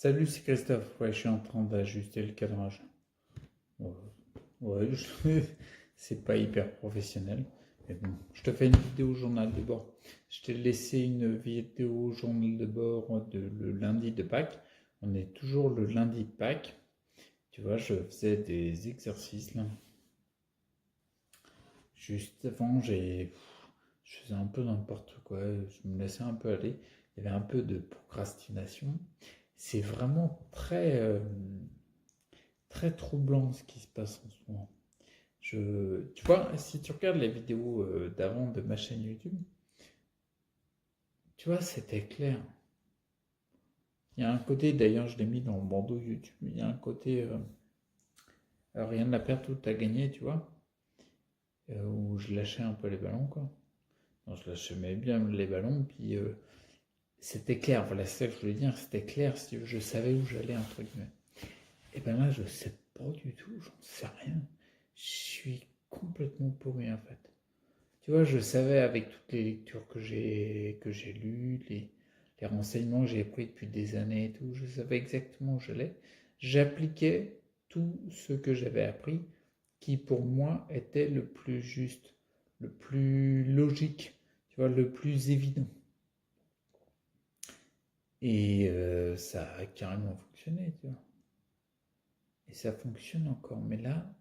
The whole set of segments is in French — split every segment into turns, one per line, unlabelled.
Salut, c'est Christophe. Ouais, je suis en train d'ajuster le cadrage. Ouais, ouais, c'est pas hyper professionnel. Mais bon, je te fais une vidéo journal de bord. Je t'ai laissé une vidéo journal de bord le lundi de Pâques. On est toujours le lundi de Pâques. Tu vois, je faisais des exercices là. Juste avant, je faisais un peu n'importe quoi. Je me laissais un peu aller. Il y avait un peu de procrastination. C'est vraiment très troublant ce qui se passe en ce moment. Tu vois, si tu regardes les vidéos d'avant de ma chaîne YouTube, tu vois, c'était clair. Il y a un côté, d'ailleurs, je l'ai mis dans le bandeau YouTube, il y a un côté, rien à perdre, tout à gagner, tu vois, où je lâchais un peu les ballons, quoi. Non, je lâchais bien les ballons, puis c'était clair, voilà, c'est ça que je voulais dire, c'était clair, si je savais où j'allais, entre guillemets. Et ben là, je sais pas du tout, j'en sais rien. Je suis complètement paumé, en fait. Tu vois, je savais avec toutes les lectures que j'ai lues, les renseignements que j'ai pris depuis des années et tout, je savais exactement où j'allais. J'appliquais tout ce que j'avais appris, qui pour moi était le plus juste, le plus logique, tu vois, le plus évident. Et ça a carrément fonctionné, tu vois. Et ça fonctionne encore. Mais là,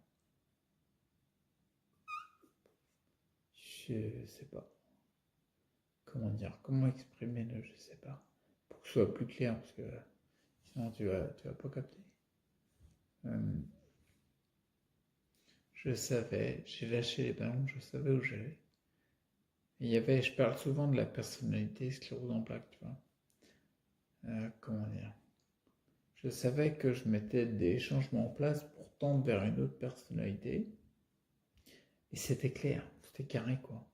je sais pas. Comment dire, comment exprimer le je sais pas. Pour que ce soit plus clair, parce que sinon tu vas pas capter. Euh, je savais, j'ai lâché les ballons, je savais où j'allais. Je parle souvent de la personnalité sclérose en plaques, tu vois. Comment dire. Je savais que je mettais des changements en place pour tendre vers une autre personnalité. Et c'était clair, c'était carré, quoi.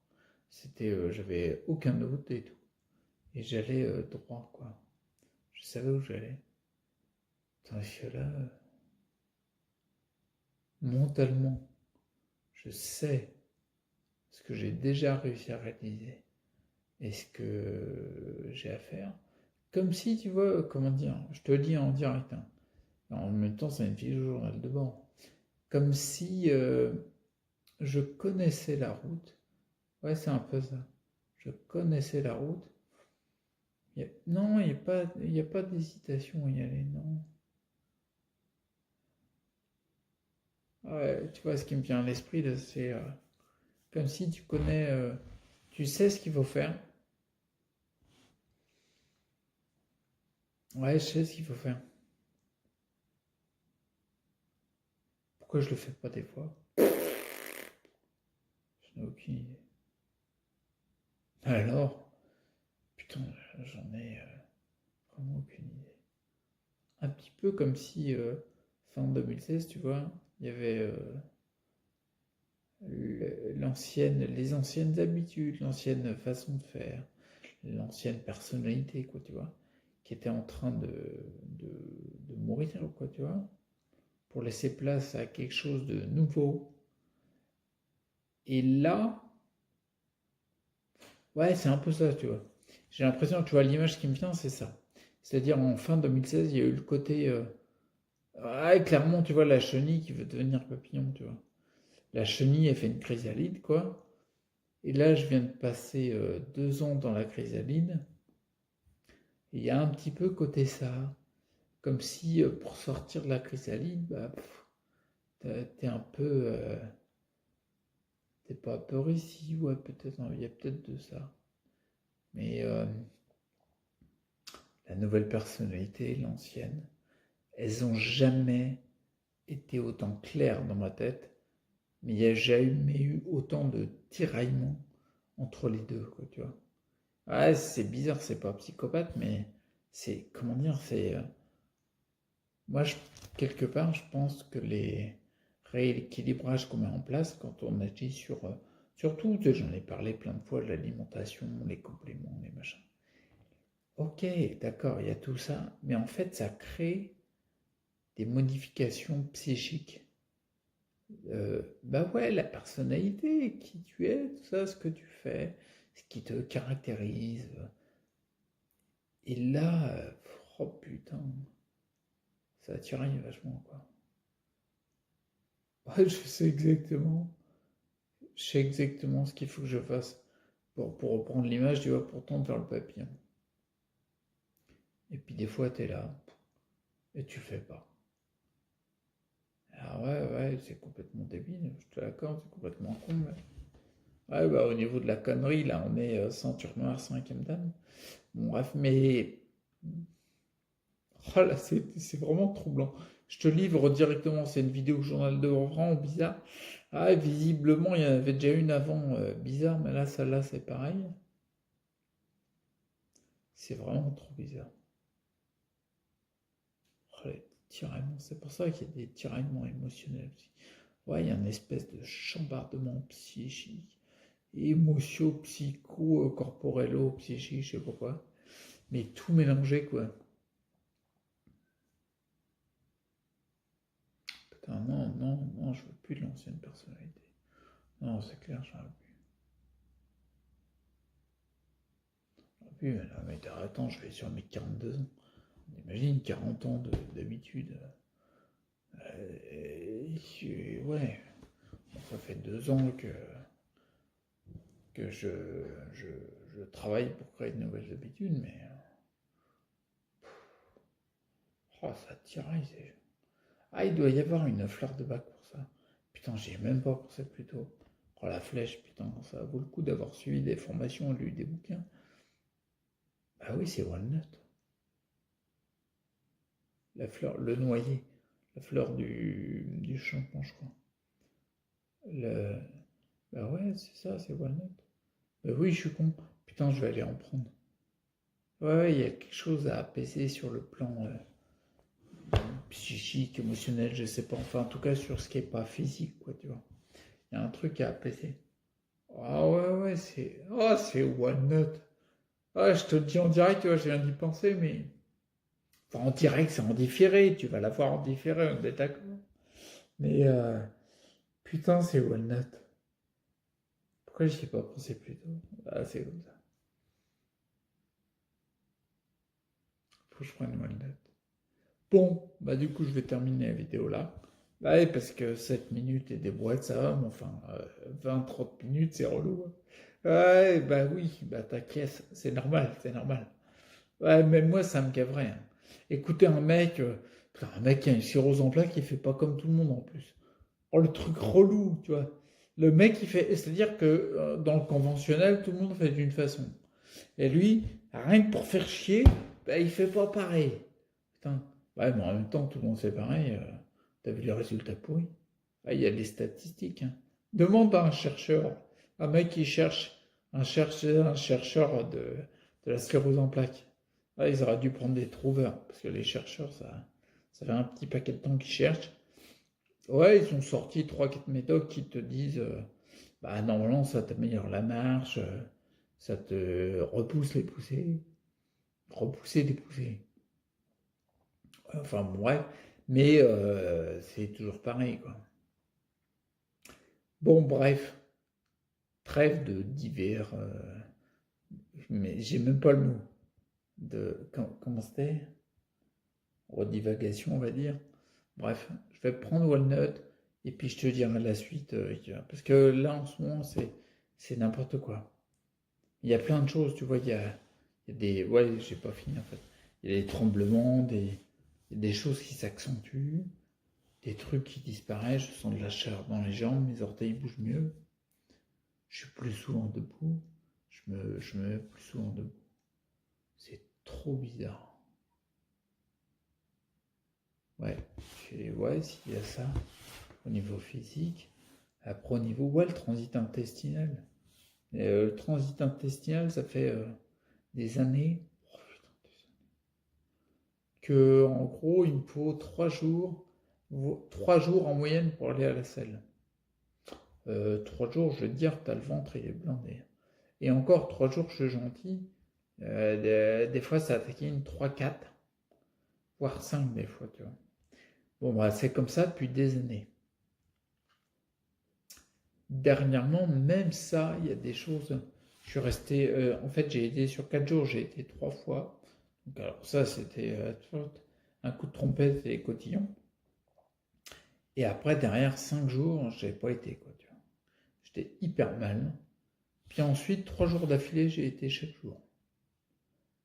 J'avais aucun doute et tout. Et j'allais droit, quoi. Je savais où j'allais. Tandis que là, mentalement, je sais ce que j'ai déjà réussi à réaliser et ce que j'ai à faire. Comme si, tu vois, comment dire, je te le dis en direct, hein. En même temps, c'est une fiche de journal de bord. Comme si je connaissais la route. Ouais, c'est un peu ça. Je connaissais la route. Non, il y a pas d'hésitation à y aller, non. Ouais, tu vois, ce qui me vient à l'esprit, là, c'est comme si tu connais, tu sais ce qu'il faut faire. Ouais, je sais ce qu'il faut faire. Pourquoi je le fais pas des fois? Je n'ai aucune idée. Alors, putain, j'en ai vraiment aucune idée. Un petit peu comme si, fin 2016, tu vois, il y avait les anciennes habitudes, l'ancienne façon de faire, l'ancienne personnalité, quoi, tu vois, qui était en train de mourir, quoi, tu vois, pour laisser place à quelque chose de nouveau. Et là, ouais, c'est un peu ça, tu vois. J'ai l'impression, tu vois, l'image qui me vient, c'est ça. C'est-à-dire en fin 2016, il y a eu le côté. Ouais, clairement, tu vois, la chenille qui veut devenir papillon, tu vois. La chenille, elle fait une chrysalide, quoi. Et là, je viens de passer 2 ans dans la chrysalide. Et il y a un petit peu côté ça. Comme si, pour sortir de la chrysalide, bah, t'es un peu. T'es pas peur ici, ouais, peut-être, il y a peut-être de ça. Mais la nouvelle personnalité, l'ancienne, elles ont jamais été autant claires dans ma tête, mais il n'y a jamais eu autant de tiraillements entre les deux, quoi, tu vois. Ouais, c'est bizarre, c'est pas psychopathe, mais c'est, comment dire, moi, quelque part, je pense que les rééquilibrages qu'on met en place quand on agit surtout, j'en ai parlé plein de fois, l'alimentation, les compléments, les machins. Ok, d'accord, il y a tout ça, mais en fait, ça crée des modifications psychiques. Bah ouais, la personnalité, qui tu es, tout ça, ce que tu fais, ce qui te caractérise. Et là, oh putain, Ça tiraille vachement, quoi. Ouais, je sais exactement ce qu'il faut que je fasse pour reprendre l'image, tu vois, pour tendre vers le papillon. Et puis des fois, t'es là, et tu le fais pas. Ah ouais, c'est complètement débile, je te l'accorde, c'est complètement con, mais... Ouais, bah au niveau de la connerie, là, on est ceinture noire, cinquième dame. Bon, bref, mais... Oh là, c'est vraiment troublant. Je te livre directement, c'est une vidéo journal de bord vraiment bizarre. Ah, visiblement, il y en avait déjà une avant bizarre, mais là, celle-là, c'est pareil. C'est vraiment trop bizarre. Oh, les tiraillements, c'est pour ça qu'il y a des tiraillements émotionnels aussi. Ouais, il y a une espèce de chambardement psychique, émotion, psycho, corporello, psychique, je sais pas quoi. Mais tout mélangé, quoi. Putain, non, je veux plus de l'ancienne personnalité. Non, c'est clair, j'en veux plus. Mais là, mais attends, je vais sur mes 42 ans. Imagine 40 ans d'habitude. Ouais, bon, ça fait 2 ans que je, je travaille pour créer de nouvelles habitudes, mais oh, ça tiraille. Ah, il doit y avoir une fleur de bac pour ça. Putain, j'y ai même pas pensé plus tôt. Oh, la flèche, putain, ça vaut le coup d'avoir suivi des formations, lu des bouquins. Ah oui, c'est Walnut. La fleur, le noyer. La fleur du champignon, je crois. Le... Bah ouais, c'est ça, c'est Walnut. Bah oui, je suis con. Putain, je vais aller en prendre. Ouais, il y a quelque chose à apaiser sur le plan psychique, émotionnel, je sais pas. Enfin, en tout cas, sur ce qui est pas physique, quoi, tu vois. Il y a un truc à apaiser. Ah ouais, c'est... Oh, c'est Walnut. Ah, je te le dis en direct, tu vois, je viens d'y penser, mais... Enfin, en direct, c'est en différé, tu vas l'avoir en différé, on est d'accord. Mais, putain, c'est Walnut. Pourquoi j'y ai pas pensé plus tôt? Ah, c'est comme ça. Faut que je prenne Walnut. Bon, bah du coup, je vais terminer la vidéo là. Bah ouais, parce que 7 minutes et des boîtes, ça va, mais enfin, 20-30 minutes, c'est relou, hein. Ouais, bah oui, bah t'inquiète, c'est normal, c'est normal. Ouais, même moi, ça me gaverait, hein. Écouter putain, un mec qui a une cirrhose en plaques, il fait pas comme tout le monde en plus. Oh, le truc relou, tu vois. Le mec, il fait, c'est-à-dire que dans le conventionnel, tout le monde fait d'une façon. Et lui, rien que pour faire chier, bah, il fait pas pareil. Putain. Ouais, mais en même temps, tout le monde fait pareil. T'as vu les résultats pourris? Ah, il y a des statistiques, hein. Demande à un chercheur, un mec qui cherche, un chercheur de la sclérose en plaques. Ah, ils auraient dû prendre des trouveurs, parce que les chercheurs, ça fait un petit paquet de temps qu'ils cherchent. Ouais, ils ont sorti trois quatre méthodes qui te disent, bah normalement ça t'améliore la marche, ça te repousse les poussées, repousser des poussées. Enfin bref, mais c'est toujours pareil quoi. Bon bref, trêve de divers, mais j'ai même pas le mot comment c'était? Redivagation on va dire. Bref, je vais prendre Walnut et puis je te dirai la suite, parce que là en ce moment c'est n'importe quoi. Il y a plein de choses, tu vois, il y a des... Ouais, j'ai pas fini en fait. Il y a des tremblements, des choses qui s'accentuent, des trucs qui disparaissent, je sens de la chaleur dans les jambes, mes orteils bougent mieux, je suis plus souvent debout, je me mets plus souvent debout. C'est trop bizarre. Ouais, ouais, s'il y a ça, au niveau physique, après au niveau, ouais, le transit intestinal. Le transit intestinal, ça fait des années que en gros il me faut 3 jours en moyenne pour aller à la salle. 3 jours, je veux te dire, t'as le ventre, il est blindé. Et encore 3 jours, je suis gentil. Des fois, ça taquine 3, 4, voire 5 des fois, tu vois. Bon, bah, c'est comme ça depuis des années. Dernièrement, même ça, il y a des choses. Je suis resté. En fait, j'ai été sur 4 jours, j'ai été 3 fois. Donc, alors, ça, c'était. un coup de trompette et cotillon. Et après, derrière 5 jours, j'ai pas été, quoi, tu vois. J'étais hyper mal. Puis ensuite, 3 jours d'affilée, j'ai été chaque jour.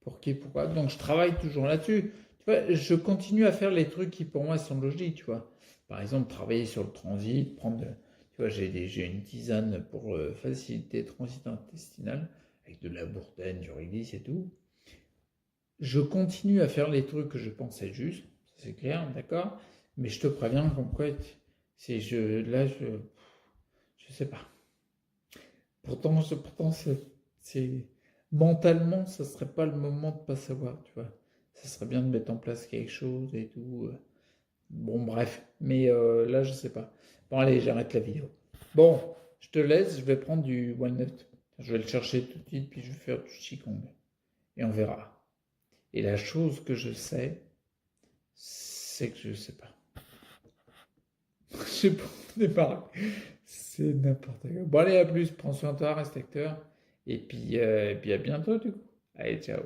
Pour qui, pourquoi? Donc je travaille toujours là-dessus. Tu vois, je continue à faire les trucs qui pour moi sont logiques, tu vois. Par exemple, travailler sur le transit, tu vois, j'ai une tisane pour faciliter le transit intestinal, avec de la bourdaine, du réglisse et tout. Je continue à faire les trucs que je pensais justes, c'est clair, d'accord? Mais je te préviens comme quoi, je sais pas. Pourtant c'est, mentalement, ça serait pas le moment de pas savoir, tu vois. Ça serait bien de mettre en place quelque chose et tout. Bon, bref. Mais là, je sais pas. Bon, allez, j'arrête la vidéo. Bon, je te laisse, je vais prendre du walnut. Je vais le chercher tout de suite, puis je vais faire du qigong. Et on verra. Et la chose que je sais, c'est que je sais pas. Je sais pas où démarrer. C'est n'importe quoi. Bon, allez, à plus. Prends soin de toi, reste acteur. Et puis à bientôt, du coup. Allez, ciao.